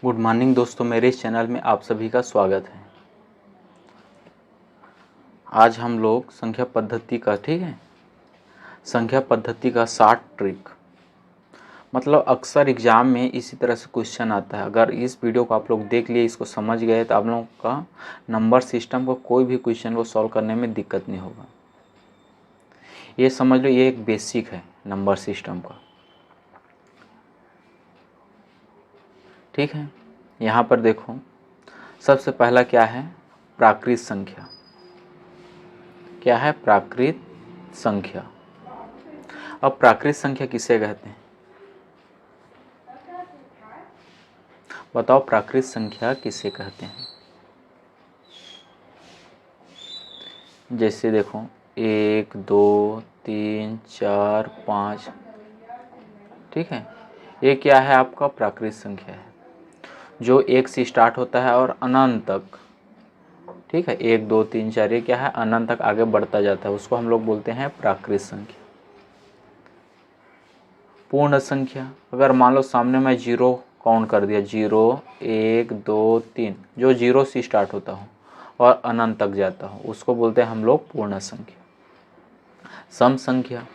Good morning दोस्तों, मेरे इस चैनल में आप सभी का स्वागत है। आज हम लोग संख्या पद्धति का संख्या पद्धति का 60 ट्रिक, मतलब अक्सर एग्ज़ाम में इसी तरह से क्वेश्चन आता है। अगर इस वीडियो को आप लोग देख लिए, इसको समझ गए, तो आप लोगों का नंबर सिस्टम को कोई भी क्वेश्चन को सॉल्व करने में दिक्कत नहीं होगा। ये समझ लो, ये एक बेसिक है नंबर सिस्टम का। ठीक है, यहाँ पर देखो, सबसे पहला क्या है? प्राकृत संख्या। क्या है? प्राकृत संख्या। अब प्राकृत संख्या किसे कहते हैं? बताओ, प्राकृत संख्या किसे कहते हैं? जैसे देखो, 1 2 3 4 5। ठीक है, ये क्या है? आपका प्राकृत संख्या है, जो 1 से स्टार्ट होता है और अनंत तक। ठीक है, 1 2 3 4, ये क्या है? अनंत तक आगे बढ़ता जाता है, उसको हम लोग बोलते हैं प्राकृत संख्या। पूर्ण संख्या, अगर मान लो सामने में 0 काउंट कर दिया, 0 1 2 3, जो 0 से स्टार्ट होता हो और अनंत तक जाता हो, उसको बोलते हैं हम लोग पूर्ण संख्या। सम संख्या।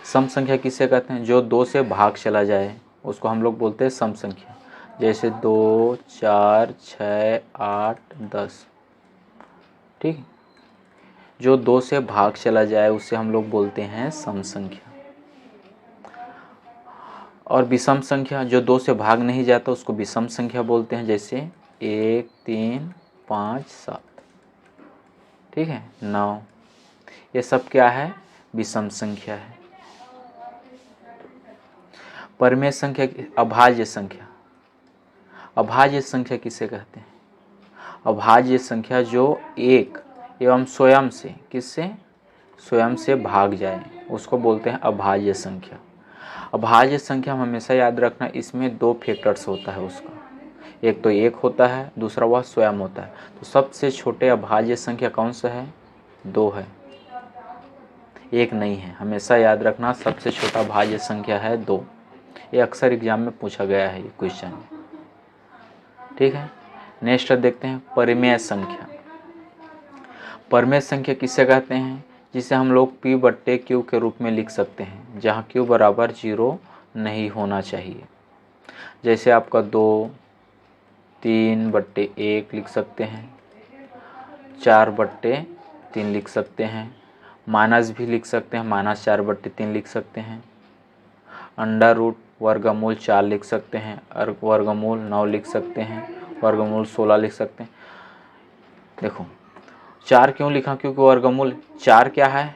सम संख्या किसे कहते हैं? जो 2 से भाग चला जाए, उसको हम लोग बोलते हैं सम संख्या। जैसे 2 4 6 8 10। ठीक, जो 2 से भाग चला जाए उसे हम लोग बोलते हैं सम संख्या। और विषम संख्या, जो 2 से भाग नहीं जाता उसको विषम संख्या बोलते हैं। जैसे 1 3 5 7। ठीक है, 9। ये सब क्या है? विषम संख्या है। परिमेय संख्या, अभाज्य संख्या। अभाज्य संख्या किसे कहते हैं? अभाज्य संख्या जो 1 एवं स्वयं से, किससे? स्वयं से भाग जाए, उसको बोलते हैं अभाज्य संख्या। अभाज्य संख्या में हमेशा याद रखना, इसमें 2 फैक्टर्स होता है उसका। एक तो 1 होता है, दूसरा वह स्वयं होता है। तो सबसे छोटे अभाज्य संख्या कौन सा है? 2 है, 1 नहीं है। हमेशा याद रखना, सबसे छोटा अभाज्य संख्या है 2। ये अक्सर एग्जाम में पूछा गया है ये क्वेश्चन। ठीक है, नेक्स्ट देखते हैं परिमेय संख्या। परिमेय संख्या किसे कहते हैं? जिसे हम लोग P/Q के रूप में लिख सकते हैं, जहाँ Q बराबर 0 नहीं होना चाहिए। जैसे आपका 2 3/1 लिख सकते हैं, 4/3 लिख सकते हैं, माइनस भी लिख सकते हैं, -4/3 लिख सकते हैं, अंडर रूट वर्गमूल 4 लिख सकते हैं, वर्गमूल 9 लिख सकते हैं, वर्गमूल 16 लिख सकते हैं। देखो, 4 क्यों लिखा? क्योंकि वर्गमूल 4 क्या है?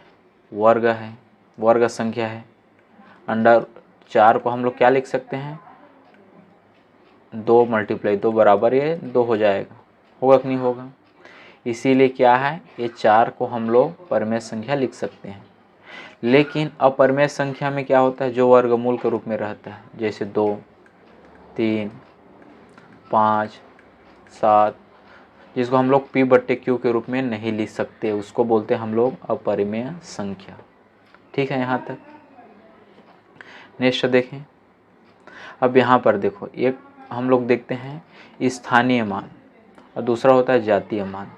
वर्ग है, वर्ग संख्या है। अंडर 4 को हम लोग क्या लिख सकते हैं? 2 × 2 बराबर ये 2 हो जाएगा। होगा कि नहीं होगा? इसीलिए क्या है, ये 4 को हम लोग परिमेय संख्या लिख सकते हैं। लेकिन अपरिमेय संख्या में क्या होता है? जो वर्गमूल के रूप में रहता है, जैसे 2 3 5 7, जिसको हम लोग P/Q के रूप में नहीं लिख सकते, उसको बोलते हैं हम लोग अपरिमेय संख्या। ठीक है, यहाँ तक। नेक्स्ट देखें। अब यहाँ पर देखो, एक हम लोग देखते हैं स्थानीय मान और दूसरा होता है जातीय मान।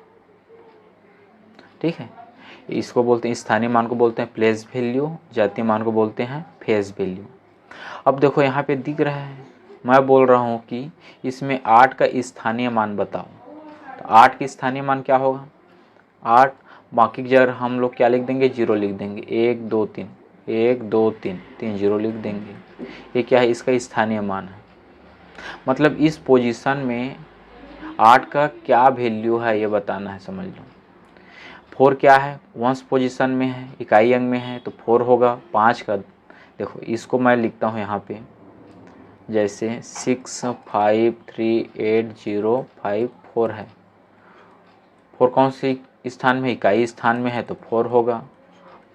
ठीक है, इसको बोलते हैं, स्थानीय मान को बोलते हैं प्लेस वैल्यू, जातीय मान को बोलते हैं फेस वैल्यू। अब देखो यहाँ पे दिख रहा है, मैं बोल रहा हूँ कि इसमें 8 का स्थानीय मान बताओ, तो 8 की स्थानीय मान क्या होगा? 8, बाकी जगह हम लोग क्या लिख देंगे? 0 लिख देंगे। 1 2 3, 1 2 3, 3 0 लिख देंगे। ये क्या है? इसका स्थानीय मान है। मतलब इस पोजीशन में 8 का क्या वैल्यू है ये बताना है, समझ लो। 4 क्या है? वंश पोजीशन में है, इकाई अंग में है, तो 4 होगा। 5 का देखो, इसको मैं लिखता हूँ यहाँ पे, जैसे 6 5 3 8 0 5 4 है। 4 कौन सी स्थान में? इकाई स्थान में है, तो 4 होगा।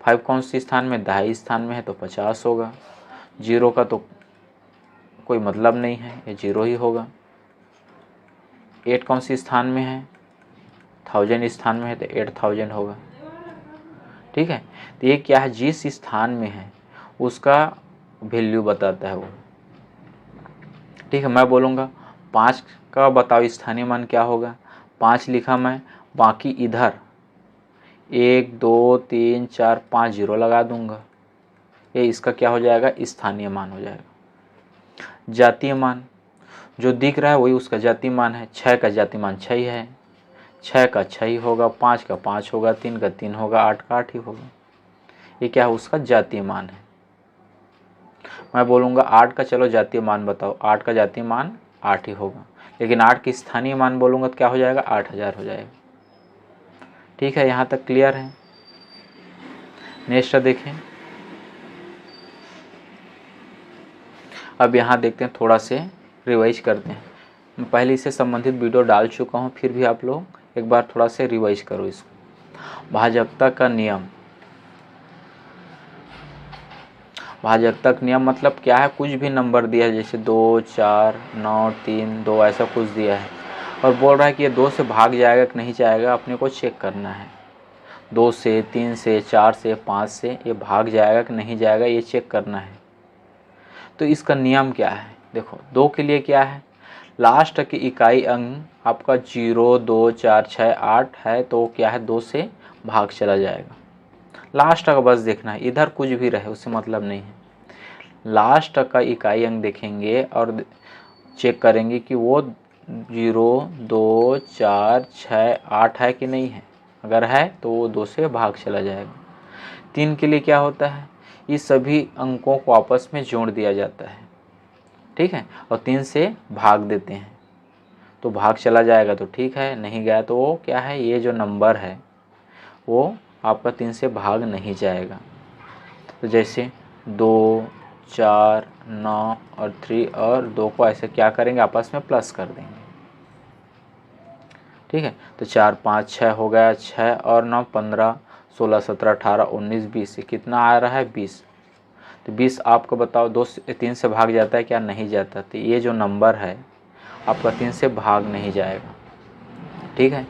5 कौन सी स्थान में? दहाई स्थान में है, तो 50 होगा। 0 का तो कोई मतलब नहीं है, ये 0 ही होगा। 8 कौन सी स्थान में है? 1000 स्थान में है, तो 8000 होगा। ठीक है। तो ये क्या है, जिस स्थान में है उसका वैल्यू बताता है वो। ठीक है, मैं बोलूँगा 5 का बताओ स्थानीय मान क्या होगा। 5 लिखा मैं, बाकी इधर 1 2 3 4 5 जीरो लगा दूंगा, ये इसका क्या हो जाएगा, स्थानीय मान हो जाएगा। जातीय मान जो दिख रहा है वही उसका जातीय मान है। 6 का जातीय मान 6 ही है, 6 का 6 ही होगा, 5 का 5 होगा, 3 का 3 होगा, 8 का 8 ही होगा। ये क्या है, उसका जातीय मान है। मैं बोलूँगा 8 का चलो जातीय मान बताओ, 8 का जातीय मान 8 ही होगा, लेकिन 8 की स्थानीय मान बोलूँगा तो क्या हो जाएगा, 8000 हो जाएगा। ठीक है, यहाँ तक क्लियर है। नेक्स्ट देखें, अब यहाँ देखते हैं, थोड़ा से रिवाइज करते हैं। मैं पहले इससे संबंधित वीडियो डाल चुका हूँ, फिर भी आप लोग एक बार थोड़ा से रिवाइज करो इसको। भाजकता का नियम, भाजकता का नियम मतलब क्या है, कुछ भी नंबर दिया है, जैसे 2 4 9 3 2 ऐसा कुछ दिया है और बोल रहा है कि ये 2 से भाग जाएगा कि नहीं जाएगा, अपने को चेक करना है। 2 से 3 से 4 से 5 से ये भाग जाएगा कि नहीं जाएगा, ये चेक करना है। तो इसका नियम क्या है, देखो 2 के लिए क्या है, लास्ट की इकाई अंक आपका 0 2 4 6 8 है, तो क्या है 2 से भाग चला जाएगा। लास्ट का बस देखना है, इधर कुछ भी रहे उससे मतलब नहीं है। लास्ट का इकाई अंक देखेंगे और चेक करेंगे कि वो 0 2 4 6 8 है कि नहीं है। अगर है तो वो 2 से भाग चला जाएगा। 3 के लिए क्या होता है, इस सभी अंकों को आपस में जोड़ दिया जाता है, ठीक है, और 3 से भाग देते हैं तो भाग चला जाएगा तो ठीक है, नहीं गया तो वो क्या है, ये जो नंबर है वो आपका 3 से भाग नहीं जाएगा। तो जैसे 2 4 9 और 3 और 2 को ऐसे क्या करेंगे, आपस में प्लस कर देंगे। ठीक है, तो 4 5 6 हो गया, 6 और 9 15 16 17 18 19 20, कितना आ रहा है 20। तो 20 आपको बताओ 2 से 3 से भाग जाता है क्या, नहीं जाता। तो ये जो नंबर है आपका 3 से भाग नहीं जाएगा। ठीक है,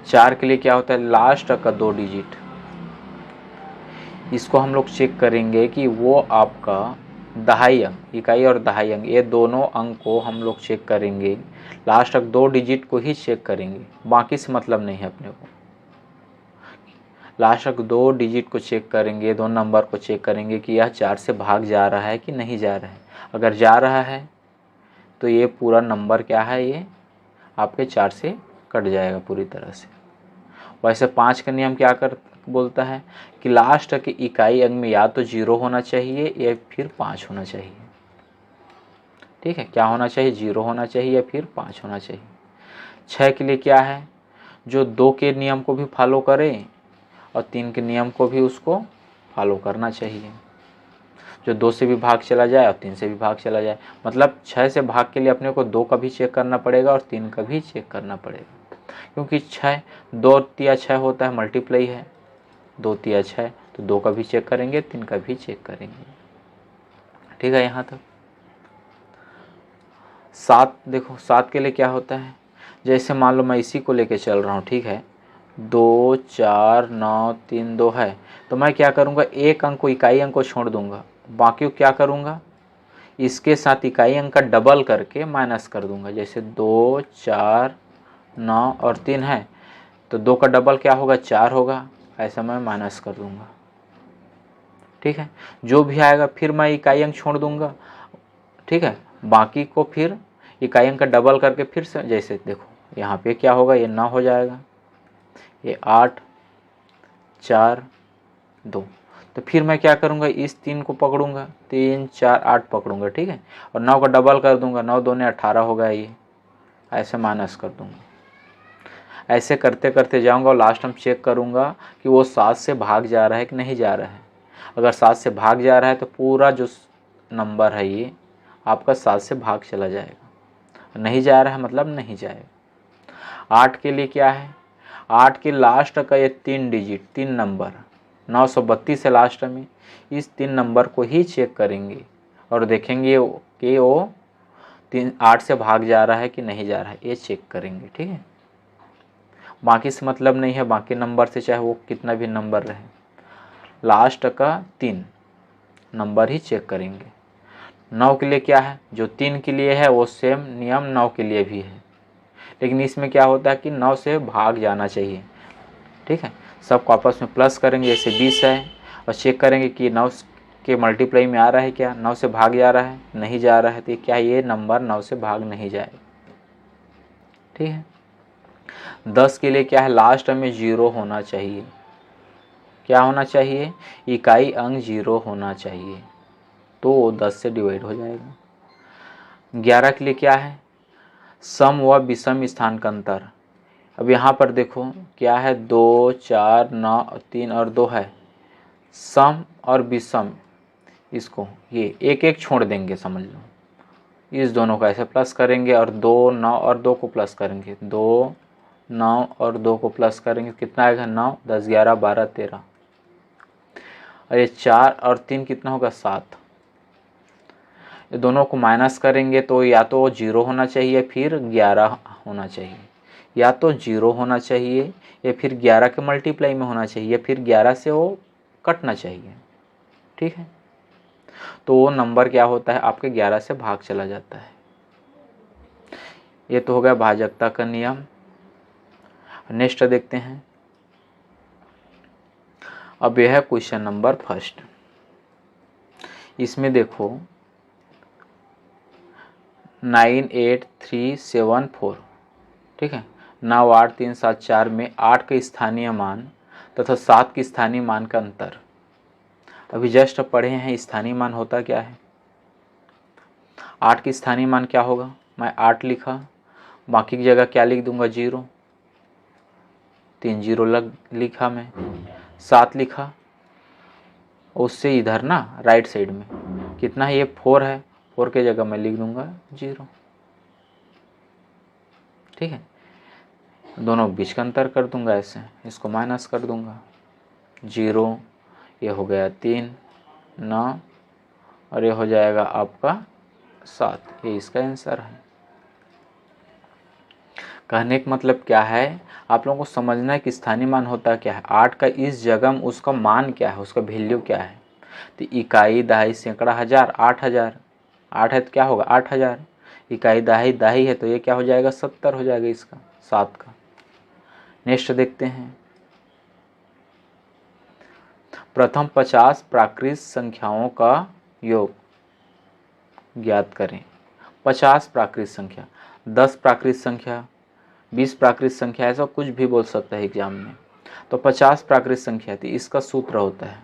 4 के लिए क्या होता है, लास्ट का 2 डिजिट, इसको हम लोग चेक करेंगे कि वो आपका दहाई अंक, इकाई और दहाई अंक, ये दोनों अंक को हम लोग चेक करेंगे। लास्ट तक 2 डिजिट को ही चेक करेंगे, बाकी से मतलब नहीं है अपने को। लास्ट तक 2 डिजिट को चेक करेंगे, 2 नंबर को चेक करेंगे कि यह 4 से भाग जा रहा है कि नहीं जा रहा है। अगर जा रहा है तो ये पूरा नंबर क्या है, ये आपके 4 से कट जाएगा पूरी तरह से। वैसे 5 का नियम क्या कर बोलता है कि लास्ट की इकाई अंक में या तो 0 होना चाहिए या फिर 5 होना चाहिए। ठीक है, क्या होना चाहिए, 0 होना चाहिए या फिर 5 होना चाहिए। 6 के लिए क्या है, जो 2 के नियम को भी फॉलो करे और 3 के नियम को भी उसको फॉलो करना चाहिए। जो 2 से भी भाग चला जाए और 3 से भी भाग चला जाए, मतलब 6 से भाग के लिए अपने को 2 का भी चेक करना पड़ेगा और 3 का भी चेक करना पड़ेगा, क्योंकि 6 2 तिया 6 होता है, मल्टीप्लाई है, 2 तिया 6, तो 2 का भी चेक करेंगे, 3 का भी चेक करेंगे। ठीक है, यहाँ तक। 7 देखो, 7 के लिए क्या होता है, जैसे मान लो मैं इसी को लेके चल रहा हूँ, ठीक है, 2 4 9 3 2 है, तो मैं क्या करूँगा, एक अंक को, इकाई अंक को छोड़ दूंगा, बाकी को क्या करूँगा, इसके साथ इकाई अंक का डबल करके माइनस कर दूंगा। जैसे 2 4 9 और 3 है, तो 2 का डबल क्या होगा, 4 होगा, ऐसा मैं माइनस कर दूंगा। ठीक है, जो भी आएगा फिर मैं इकाई अंक छोड़ दूंगा। ठीक है, बाकी को फिर इकाई अंक का डबल करके फिर से, जैसे देखो यहाँ पे क्या होगा, ये 9 हो जाएगा, ये 8 4 2, तो फिर मैं क्या करूँगा, इस 3 को पकड़ूंगा, 3 4 8 पकड़ूंगा। ठीक है, और 9 का डबल कर दूंगा, 9 2 18 होगा, ये ऐसे माइनस कर दूंगा। ऐसे करते करते जाऊंगा और लास्ट में चेक करूंगा कि वो 7 से भाग जा रहा है कि नहीं जा रहा है। अगर 7 से भाग जा रहा है तो पूरा जो नंबर है ये आपका 7 से भाग चला जाएगा, नहीं जा रहा है मतलब नहीं जाएगा। 8 के लिए क्या है, 8 के लास्ट का ये 3 डिजिट, 3 नंबर 932 है लास्ट में, इस 3 नंबर को ही चेक करेंगे और देखेंगे कि वो 8 से भाग जा रहा है कि नहीं जा रहा है, ये चेक करेंगे। ठीक है, बाकी से मतलब नहीं है, बाकी नंबर से चाहे वो कितना भी नंबर रहे। लास्ट का 3 नंबर ही चेक करेंगे। 9 के लिए क्या है, जो 3 के लिए है वो सेम नियम 9 के लिए भी है, लेकिन इसमें क्या होता है कि 9 से भाग जाना चाहिए। ठीक है, सबको आपस में प्लस करेंगे, जैसे 20 है, और चेक करेंगे कि 9 के मल्टीप्लाई में आ रहा है क्या, 9 से भाग जा रहा है, नहीं जा रहा है, तो क्या ये नंबर 9 से भाग नहीं जाएगा। ठीक है, 10 के लिए क्या है, लास्ट में 0 होना चाहिए। क्या होना चाहिए, इकाई अंक 0 होना चाहिए, तो वो 10 से डिवाइड हो जाएगा। 11 के लिए क्या है, सम व विषम स्थान का अंतर। अब यहाँ पर देखो क्या है, 2 4 9 3 और 2 है, सम और विषम, इसको ये एक एक छोड़ देंगे, समझ लो। इस दोनों का ऐसे प्लस करेंगे और 2 9 और 2 को प्लस करेंगे, 2 9 और 2 को प्लस करेंगे, कितना आएगा, 9 10 11 12 13, और ये 4 और 3 कितना होगा, 7। ये दोनों को माइनस करेंगे तो या तो 0 होना चाहिए फिर 11 होना चाहिए, या तो 0 होना चाहिए या फिर 11 के मल्टीप्लाई में होना चाहिए, या फिर 11 से वो कटना चाहिए। ठीक है, तो वो नंबर क्या होता है, आपके 11 से भाग चला जाता है। ये तो हो गया भाजकता का नियम। नेक्स्ट देखते हैं, अब यह है क्वेश्चन नंबर फर्स्ट। इसमें देखो 98374, ठीक है, 9 8 3 7 4 में 8 के स्थानीय मान तथा 7 के स्थानीय मान का अंतर। अभी जस्ट पढ़े हैं, स्थानीय मान होता क्या है। 8 की स्थानीय मान क्या होगा, मैं 8 लिखा, बाकी की जगह क्या लिख दूंगा, 0, 3 0 लिखा, मैं 7 लिखा, उससे इधर ना राइट साइड में कितना है, ये 4 है, 4 के जगह मैं लिख दूंगा 0। ठीक है, दोनों बीच का अंतर कर दूंगा, ऐसे इसको माइनस कर दूंगा, 0, ये हो गया 3 9, और ये हो जाएगा आपका 7। ये इसका आंसर है। कहने का मतलब क्या है, आप लोगों को समझना है कि स्थानीय मान होता क्या है। 8 का इस जगह में उसका मान क्या है, उसका वैल्यू क्या है, तो इकाई दहाई सैकड़ा हज़ार 8000, 8 है तो क्या होगा 8000, इकाई दहाई दहाई है तो ये क्या हो जाएगा 70 हो जाएगा इसका, 7 का। नेक्स्ट देखते हैं, प्रथम 50 प्राकृत संख्याओं का योग ज्ञात करें। 50 प्राकृत संख्या, 10 प्राकृत संख्या, 20 प्राकृत संख्या, ऐसा कुछ भी बोल सकता है एग्जाम में। तो 50 प्राकृत संख्या थी, इसका सूत्र होता है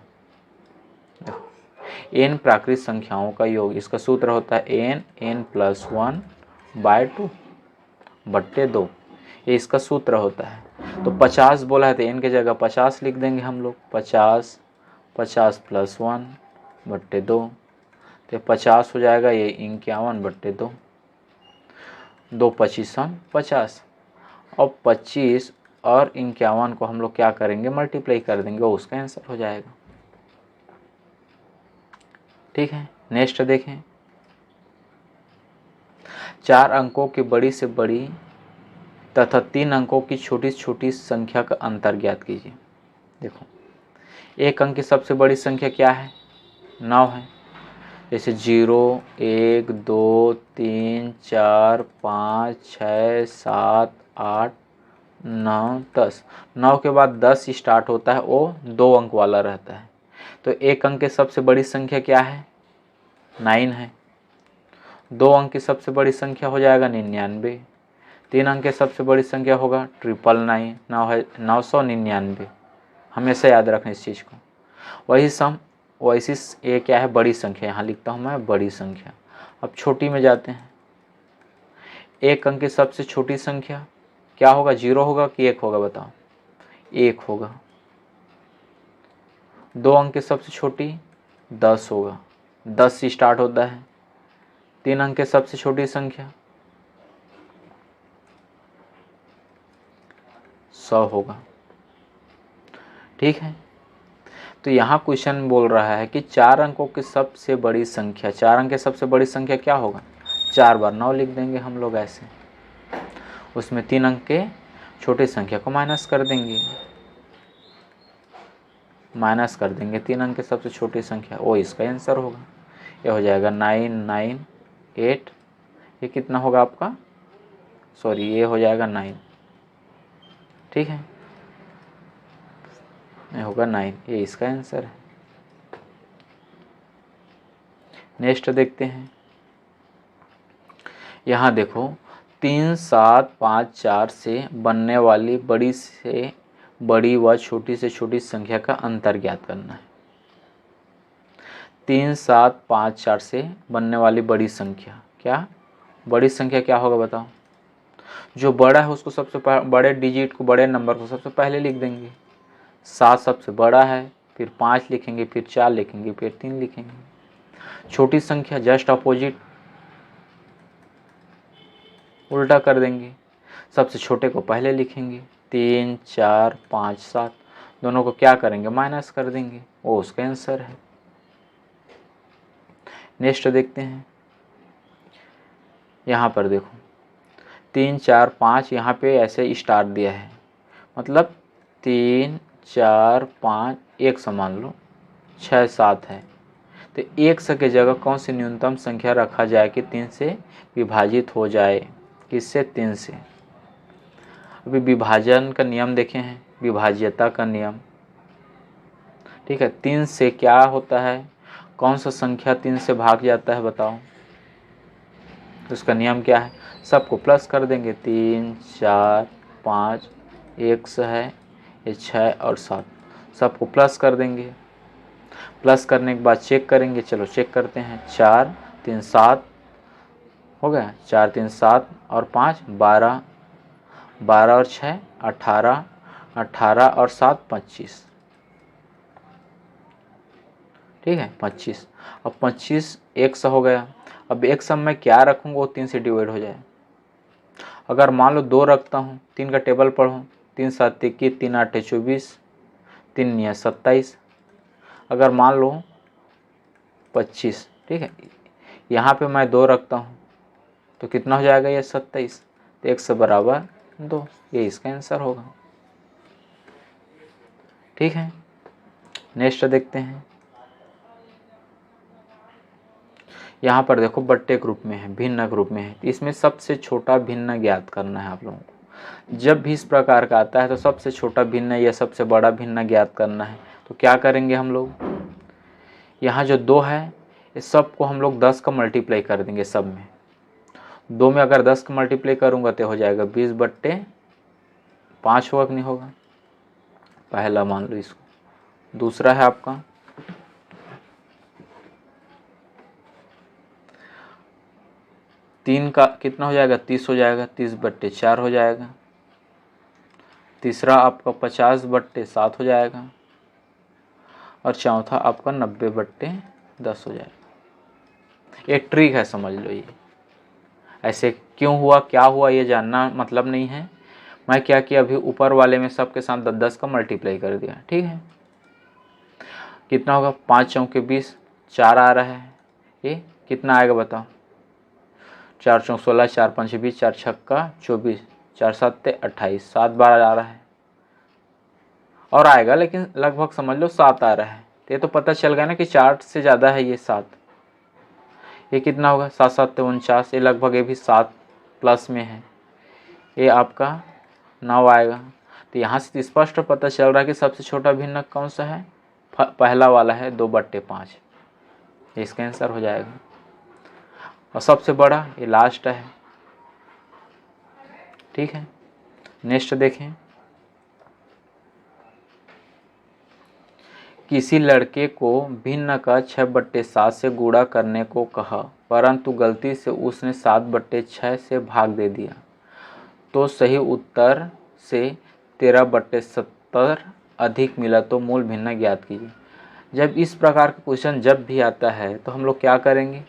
n प्राकृत संख्याओं का योग, इसका सूत्र होता है n+1/2 बट्टे 2, ये इसका सूत्र होता है। तो 50 बोला है तो n के जगह 50 लिख देंगे हम लोग, 50 50 + 1 बट्टे 2, तो 50 हो जाएगा, ये 51 बट्टे 2, 2 25 50, और 25 और 51 को हम लोग क्या करेंगे, मल्टीप्लाई कर देंगे, उसका आंसर हो जाएगा। ठीक है, नेक्स्ट देखें, 4 अंकों की बड़ी से बड़ी तथा 3 अंकों की छोटी से छोटी संख्या का अंतर ज्ञात कीजिए। देखो, एक अंक की सबसे बड़ी संख्या क्या है, 9 है, जैसे 0 1 2 3 4 5 6 7 8 9 10, 9 के बाद 10 स्टार्ट होता है, वो 2 अंक वाला रहता है। तो एक अंक की सबसे बड़ी संख्या क्या है, 9 है। 2 अंक की सबसे बड़ी संख्या हो जाएगा 99। 3 अंक की सबसे बड़ी संख्या होगा 999, 999। हमेशा याद रखना इस चीज़ को। वही सम, वैसी ये क्या है, बड़ी संख्या, यहाँ लिखता हूँ मैं बड़ी संख्या। अब छोटी में जाते हैं, एक अंक की सबसे छोटी संख्या क्या होगा, 0 होगा कि 1 होगा, बताओ, 1 होगा। 2 अंक की सबसे छोटी 10 होगा, 10 से स्टार्ट होता है। 3 अंक की सबसे छोटी संख्या 100 होगा। ठीक है, तो यहाँ क्वेश्चन बोल रहा है कि 4 अंकों की सबसे बड़ी संख्या, 4 अंक की सबसे बड़ी संख्या क्या होगा, 4 बार 9 लिख देंगे हम लोग ऐसे, उसमें 3 अंक के छोटी संख्या को माइनस कर देंगे। माइनस कर देंगे 3 अंक की सबसे छोटी संख्या, वो इसका आंसर होगा। ये हो जाएगा 998। ये कितना होगा आपका, सॉरी ये हो जाएगा 9, ठीक है, ये होगा 9, ये इसका आंसर है। नेक्स्ट देखते हैं, यहाँ देखो 3, 7, 5, 4 से बनने वाली बड़ी से बड़ी व छोटी से छोटी संख्या का अंतर ज्ञात करना है। 3, 7, 5, 4 से बनने वाली बड़ी संख्या, क्या बड़ी संख्या क्या होगा बताओ। जो बड़ा है उसको सबसे बड़े डिजिट को, बड़े नंबर को सबसे पहले लिख देंगे। 7 सबसे बड़ा है, फिर 5 लिखेंगे, फिर 4 लिखेंगे, फिर 3 लिखेंगे। छोटी संख्या जस्ट अपोजिट, उल्टा कर देंगे, सबसे छोटे को पहले लिखेंगे। 3, 4, 5, 7 दोनों को क्या करेंगे, माइनस कर देंगे, वो उसका आंसर है। नेक्स्ट देखते हैं, यहाँ पर देखो 3, 4, 5 यहाँ पे ऐसे स्टार दिया है, मतलब 3, 4, 5 एक समान लो, 6, 7 है, तो 100 की जगह कौन सी न्यूनतम संख्या रखा जाए कि 3 से विभाजित हो जाए, किससे, 3 से। अभी विभाजन का नियम देखे हैं, विभाज्यता का नियम, ठीक है। 3 से क्या होता है, कौन सा संख्या 3 से भाग जाता है बताओ, तो उसका नियम क्या है, सबको प्लस कर देंगे। 3, 4, 5 100 है, ये 6 और 7 सबको प्लस कर देंगे। प्लस करने के बाद चेक करेंगे, चलो चेक करते हैं। 4, 3, 7 हो गया, 4, 3, 7 और 5 12, 12 और 6 18, 18 और 7 25, ठीक है 25। अब 25 100 हो गया। अब 100 में क्या रखूँगा वो 3 से डिवाइड हो जाए। अगर मान लो 2 रखता हूँ, 3 का टेबल पढ़ो, 3 7 21, 3 8 24, 3 9 27। अगर मान लो 25, ठीक है, यहाँ पे मैं 2 रखता हूँ तो कितना हो जाएगा, ये 27, तो 100 बराबर 2, ये इसका आंसर होगा, ठीक है। नेक्स्ट देखते हैं, यहाँ पर देखो बट्टे ग्रुप में है, भिन्न ग्रुप में है, इसमें सबसे छोटा भिन्न ज्ञात करना है आप लोगों को। जब भी इस प्रकार का आता है तो सबसे छोटा भिन्न या सबसे बड़ा भिन्न ज्ञात करना है। तो क्या करेंगे हम लोग, यहाँ जो 2 है इस सब को हम लोग 10 का मल्टीप्लाई कर देंगे सब में। 2 में अगर 10 का मल्टीप्लाई करूँगा तो हो जाएगा 20/5 होगा कि नहीं होगा, पहला मान लो इसको। दूसरा है आपका 3 का कितना हो जाएगा, 30 हो जाएगा, 30/4 हो जाएगा। तीसरा आपका 50/7 हो जाएगा, और चौथा आपका 90/10 हो जाएगा। एक ट्रिक है, समझ लो, ये ऐसे क्यों हुआ, क्या हुआ, ये जानना मतलब नहीं है। मैं क्या किया, अभी ऊपर वाले में सबके साथ 10 का मल्टीप्लाई कर दिया, ठीक है। कितना होगा, 5 चौके 20, 4 आ रहा है, ये कितना आएगा बताओ, 4 चौक 16, 4 5 20, 4 छक्का 24, 4 7 28, 7 बार आ रहा है, और आएगा लेकिन लगभग समझ लो 7 आ रहा है। तो ये तो पता चल गया ना कि 4 से ज़्यादा है ये 7। ये कितना होगा, 7 7 49, ये लगभग ये भी 7 प्लस में है, ये आपका 9 आएगा। तो यहाँ से स्पष्ट पता चल रहा है कि सबसे छोटा भिन्नक कौन सा है, पहला वाला है 2/5, इसका आंसर हो जाएगा। और सबसे बड़ा ये लास्ट है, ठीक है। नेक्स्ट देखें, किसी लड़के को भिन्न का 6/7 से गुणा करने को कहा, परंतु गलती से उसने 7/6 से भाग दे दिया, तो सही उत्तर से 13/70 अधिक मिला तो मूल भिन्न ज्ञात कीजिए। जब इस प्रकार का क्वेश्चन जब भी आता है तो हम लोग क्या करेंगे,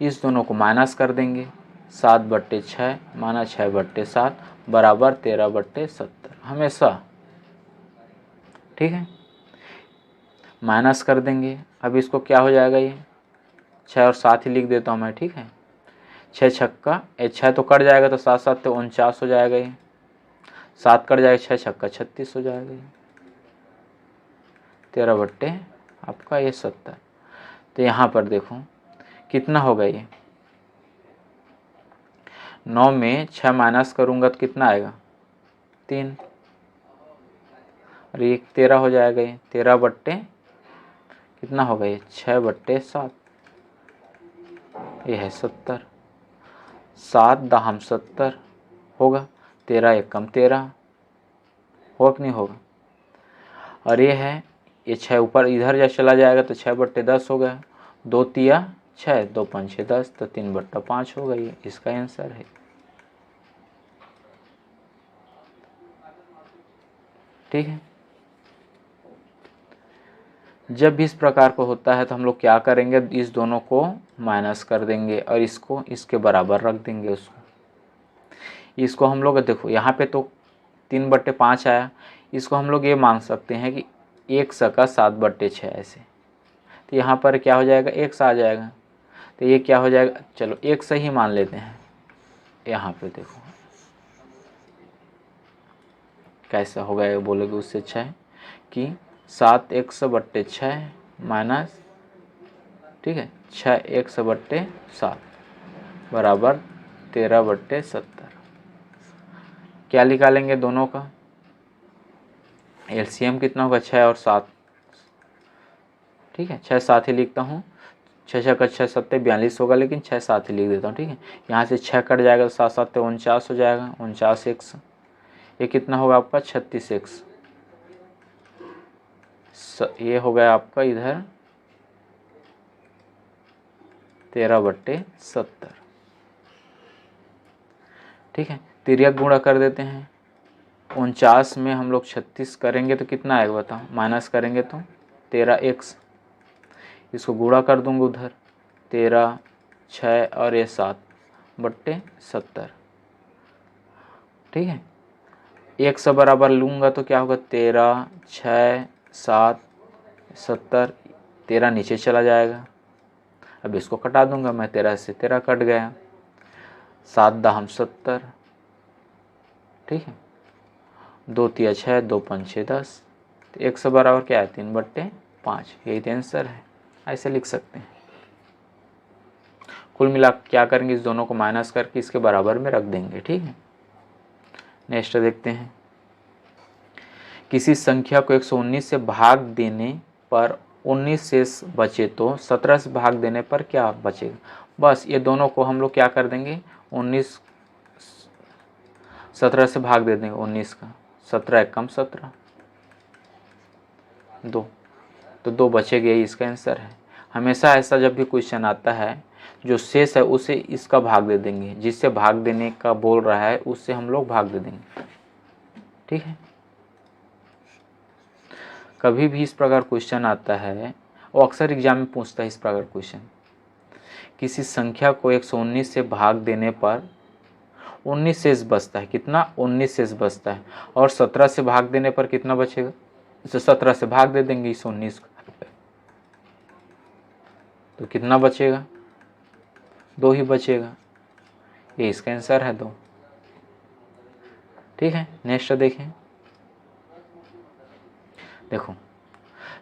इस दोनों को माइनस कर देंगे। 7/6 माना 6/7 बराबर 13/70 हमेशा, ठीक है, माइनस कर देंगे। अब इसको क्या हो जाएगा, ये 6 और 7 ही लिख देता हूँ मैं, ठीक है। 6 छक्का 6 तो कट जाएगा, तो 7 7 49 हो जाएगा, ये 7 कट जाएगा, 6 छक्का 36 हो जाएगा ये। 13 बट्टे आपका ये 70। तो यहाँ पर देखो कितना होगा ये, 9 में 6 माइनस करूँगा तो कितना आएगा 3, और ये 13 हो जाएगा। ये 13 बट्टे कितना होगा ये 6 बट्टे 7, ये है 70। 7 दहम 70 होगा, 13 एकम 13 होगा कि नहीं होगा। और ये है ये 6 ऊपर इधर जब चला जाएगा तो 6 बट्टे 10 हो गया, 2 तिया 6, 2 पंचे 10, तो 3 बट्टा 5 होगा। ये इसका आंसर है। ठीक है, जब भी इस प्रकार को होता है तो हम लोग क्या करेंगे, इस दोनों को माइनस कर देंगे और इसको इसके बराबर रख देंगे। इसको हम लोग देखो यहाँ पे तो 3 बट्टे 5 आया, इसको हम लोग ये मान सकते हैं कि 1 सका 7 बट्टे 6 ऐसे। तो यहाँ पर क्या हो जाएगा 1 सा आ जाएगा, तो ये क्या हो जाएगा, चलो 1 से ही मान लेते हैं। यहाँ पे देखो कैसा होगा, ये बोलोगे उससे अच्छा है कि 7 1 बट्टे 6 माइनस, ठीक है 6 1 बट्टे 7 बराबर 13 बट्टे 70। क्या निकालेंगे दोनों का एलसीएम कितना होगा 6 और 7, ठीक है 6 7 ही लिखता हूँ, 6 6 का 6 7 42 होगा, लेकिन 6 7 ही लिख देता हूँ। ठीक है, यहाँ से 6 कट जाएगा, 7 7 49 हो जाएगा, 49 एक्स, ये कितना होगा आपका 36 एक्स, ये हो गया आपका इधर 13 बट्टे 70। ठीक है, तिर्यक गुणा कर देते हैं, 49 में हम लोग 36 करेंगे तो कितना आएगा बताओ, माइनस करेंगे तो 13 एक्स, इसको गुणा कर दूंगा उधर 13 6 और ये 7 बट्टे 70। ठीक है, 1 से बराबर लूँगा तो क्या होगा 13 6 7 70, 13 नीचे चला जाएगा। अब इसको कटा दूंगा मैं, 13 से 13 कट गया, 7 दहम 70। ठीक है, 2 तिया 6, 2 पंचे 10, तो 1 से बराबर क्या है 3 बट्टे 5, यही तो आंसर है। ऐसे लिख सकते हैं। कुल मिला क्या करेंगे, इस दोनों को माइनस करके इसके बराबर में रख देंगे। ठीक है, नेक्स्ट देखते हैं। किसी संख्या को 119 से भाग देने पर 19 शेष बचे तो 17 से भाग देने पर क्या बचेगा। बस ये दोनों को हम लोग क्या कर देंगे, 19 17 से भाग दे देंगे 19 का, 17 एकम 17, 2, तो 2 बचेगा, यही इसका आंसर है। हमेशा ऐसा जब भी क्वेश्चन आता है जो शेष है उसे इसका भाग दे देंगे, जिससे भाग देने का बोल रहा है उससे हम लोग भाग दे देंगे। ठीक है, कभी भी इस प्रकार क्वेश्चन आता है, वो अक्सर एग्जाम में पूछता है इस प्रकार क्वेश्चन, किसी संख्या को 119 से भाग देने पर 19 शेष बचता है, कितना 19 शेष बचता है, और 17 से भाग देने पर कितना बचेगा, तो 17 से भाग दे देंगे इस 19 को, तो कितना बचेगा 2 ही बचेगा, ये इसका आंसर है 2। ठीक है, नेक्स्ट देखें। देखो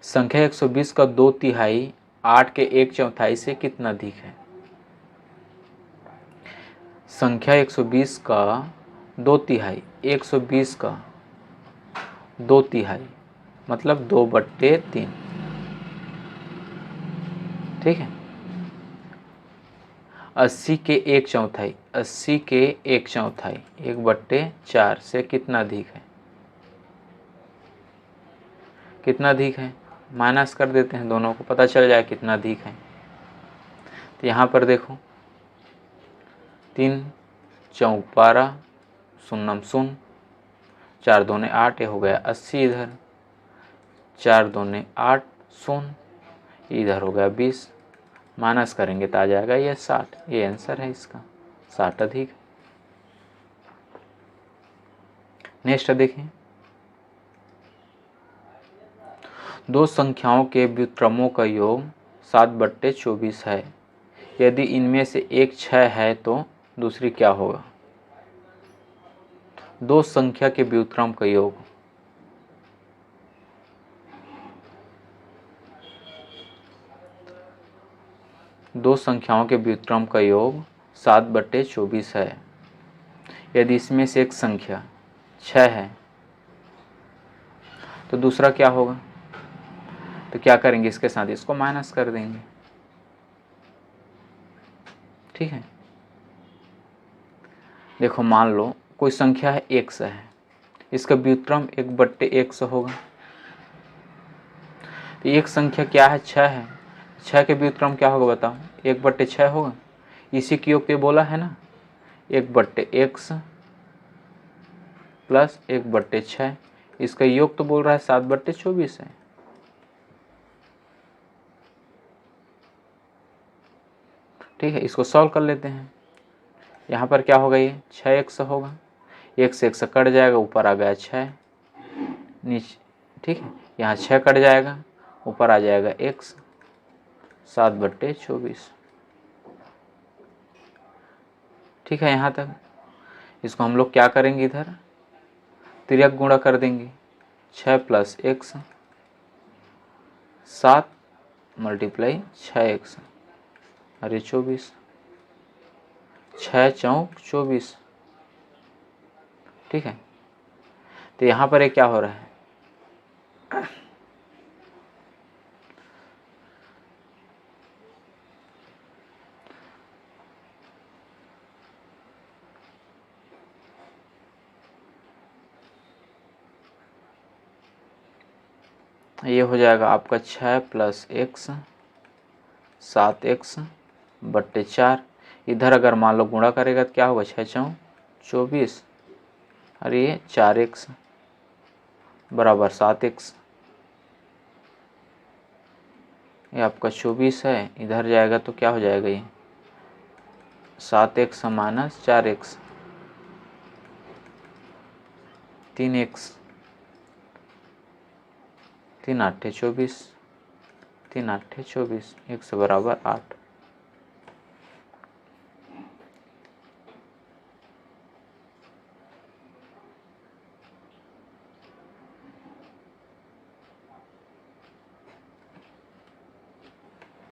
संख्या 120 का 2/3 8 के 1/4 से कितना अधिक है। संख्या 120 का 2/3, 120 का 2/3 मतलब 2/3। ठीक है, 80 के 1/4, 80 के 1/4 1/4 से कितना अधिक है, कितना अधिक है, माइनस कर देते हैं, दोनों को पता चल जाए कितना अधिक है। तो यहाँ पर देखो 3 चौक 12 शून्यम शून्य, 4 दूने 8, ये हो गया 80, इधर 4 दूने 8 शून्य, इधर हो गया 20, माइनस करेंगे तो आ जाएगा ये 60, ये आंसर है इसका, 60 अधिक। नेक्स्ट देखें। दो संख्याओं के व्युत्क्रमों का योग 7/24 है, यदि इनमें से एक 6 है तो दूसरी क्या होगा। दो संख्या के व्युत्क्रम का योग दो संख्याओं के व्युत्क्रम का योग 7/24 है। यदि इसमें से एक संख्या 6 है तो दूसरा क्या होगा? तो क्या करेंगे, इसके साथ इसको माइनस कर देंगे। ठीक है, देखो मान लो कोई संख्या है x है, इसका व्युत्क्रम 1/x होगा। तो एक संख्या क्या है? 6 है, 6 के व्युत्क्रम क्या होगा बताओ? 1/6 होगा। इसी के योग पे बोला है ना, 1/x प्लस 1/6, इसका योग तो बोल रहा है 7/24 है। ठीक है, इसको सॉल्व कर लेते हैं। यहाँ पर क्या होगा? ये 6x होगा, 1 से 1 कट जाएगा, ऊपर आ गया 6 नीचे। ठीक है, यहाँ 6 कट जाएगा, ऊपर आ जाएगा x, 7/24। ठीक है, यहाँ तक। इसको हम लोग क्या करेंगे, इधर तिर्यक गुणा कर देंगे। 6 + x, 7 × 6x, अरे 24, 6 × 4 = 24। ठीक है, तो यहाँ पर ये क्या हो रहा है? ये हो जाएगा आपका 6 + x, 7x/4। इधर अगर मान लो गुणा करेगा तो क्या होगा? 6 × 4 = 24, और ये 4x = 7x। ये आपका 24 है, इधर जाएगा तो क्या हो जाएगा? ये 7x - 4x, 3x, 3 × 8 = 24, 3 × 8 = 24, x = 8।